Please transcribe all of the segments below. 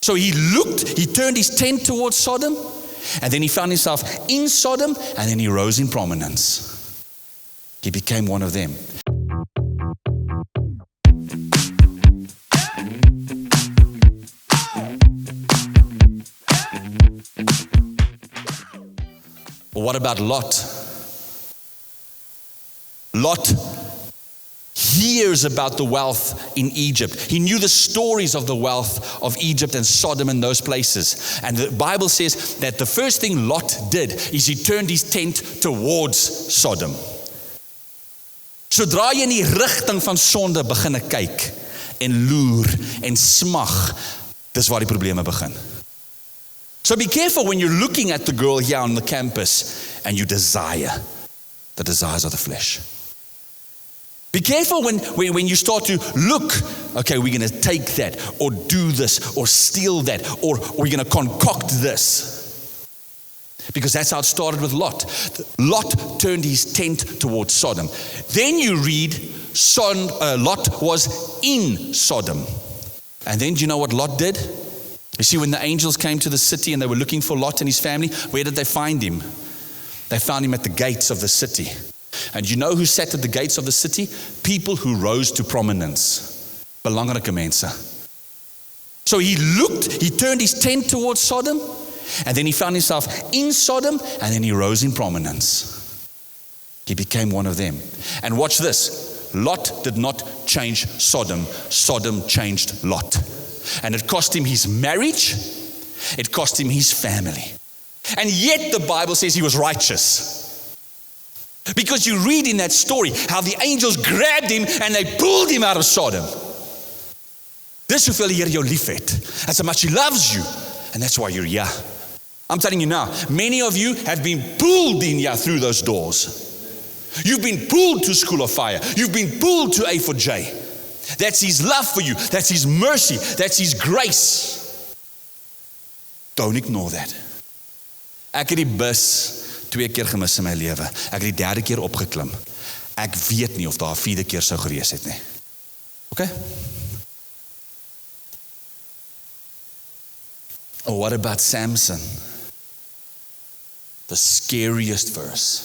So he turned his tent towards Sodom, and then he found himself in Sodom, and then he rose in prominence. He became one of them. Well, what about Lot? Lot hears about the wealth in Egypt. He knew the stories of the wealth of Egypt and Sodom and those places. And the Bible says that the first thing Lot did is he turned his tent towards Sodom. Sodra jy in die rigting van sonde beginne kyk en loer en smag, dis waar die probleme begin. So be careful when you're looking at the girl here on the campus and you desire the desires of the flesh. Be careful when you start to look, okay, we're going to take that, or do this, or steal that, or we're going to concoct this. Because that's how it started with Lot. Lot turned his tent towards Sodom. Then you read, Lot was in Sodom. And then do you know what Lot did? You see, when the angels came to the city and they were looking for Lot and his family, where did they find him? They found him at the gates of the city. And you know who sat at the gates of the city? People who rose to prominence. Belangrike mense. So he turned his tent towards Sodom, and then he found himself in Sodom, and then he rose in prominence. He became one of them. And watch this. Lot did not change Sodom. Sodom changed Lot. And it cost him his marriage. It cost him his family. And yet the Bible says he was righteous. Because you read in that story how the angels grabbed him and they pulled him out of Sodom. Dis hoeveel die Here jou lief het. That's how much he loves you. And that's why you're here. I'm telling you now, many of you have been pulled in here through those doors. You've been pulled to School of Fire. You've been pulled to A4J. That's his love for you. That's his mercy. That's his grace. Don't ignore that. Ek het die bus 2 keer gemis in my lewe. Ek het die 3de keer opgeklim. Ek weet nie of daar 'n 4de keer sou gewees het nie. Okay? Oh, what about Samson? The scariest verse.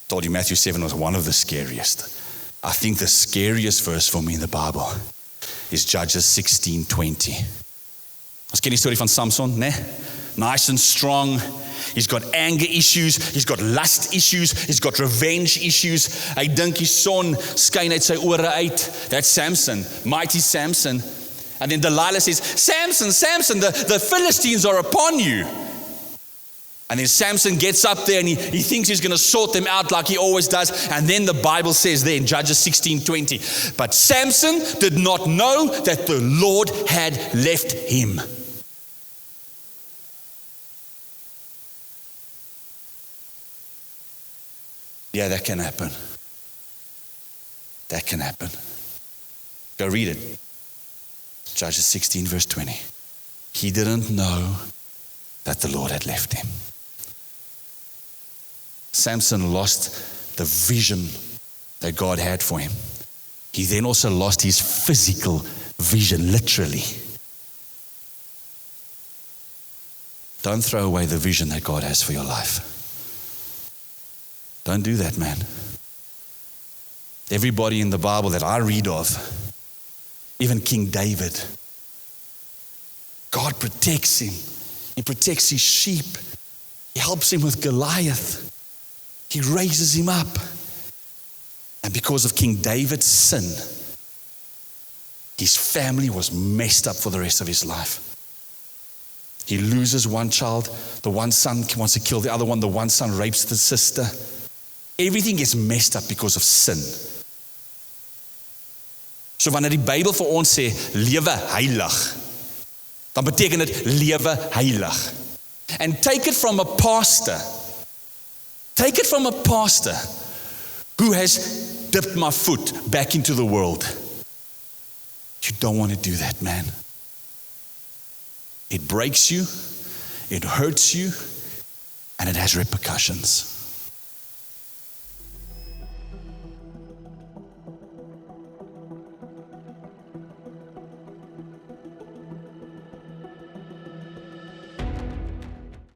I told you Matthew 7 was one of the scariest. I think the scariest verse for me in the Bible is Judges 16:20. Ons ken die storie van Samson, né? Nice and strong. He's got anger issues. He's got lust issues. He's got revenge issues. Hy dink die son skyn uit sy ore uit. That's Samson, mighty Samson. And then Delilah says, Samson, Samson, the Philistines are upon you. And then Samson gets up there and he thinks he's going to sort them out like he always does. And then the Bible says there in Judges 16:20, but Samson did not know that the Lord had left him. Yeah, that can happen. That can happen. Go read it. Judges 16 verse 20. He didn't know that the Lord had left him. Samson lost the vision that God had for him. He then also lost his physical vision, literally. Don't throw away the vision that God has for your life. Don't do that, man. Everybody in the Bible that I read of, even King David, God protects him. He protects his sheep. He helps him with Goliath. He raises him up. And because of King David's sin, his family was messed up for the rest of his life. He loses one child. The one son wants to kill the other one. The one son rapes the sister. Everything gets messed up because of sin. So wanneer die Bybel vir ons sê, lewe heilig, dan beteken dit lewe heilig. And take it from a pastor. Take it from a pastor who has dipped my foot back into the world. You don't want to do that, man. It breaks you, it hurts you, and it has repercussions.